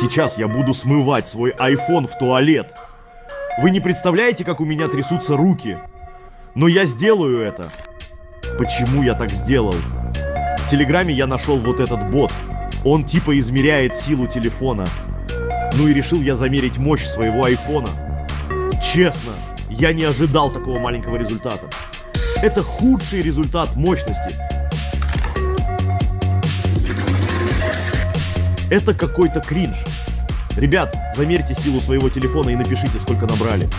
Сейчас я буду смывать свой iPhone в туалет. Вы не представляете, как у меня трясутся руки? Но я сделаю это. Почему я так сделал? В Телеграме я нашел вот этот бот. Он типа измеряет силу телефона. Ну и решил я замерить мощь своего айфона. Честно, я не ожидал такого маленького результата. Это худший результат мощности. Это какой-то кринж. Ребят, замерьте силу своего телефона и напишите, сколько набрали.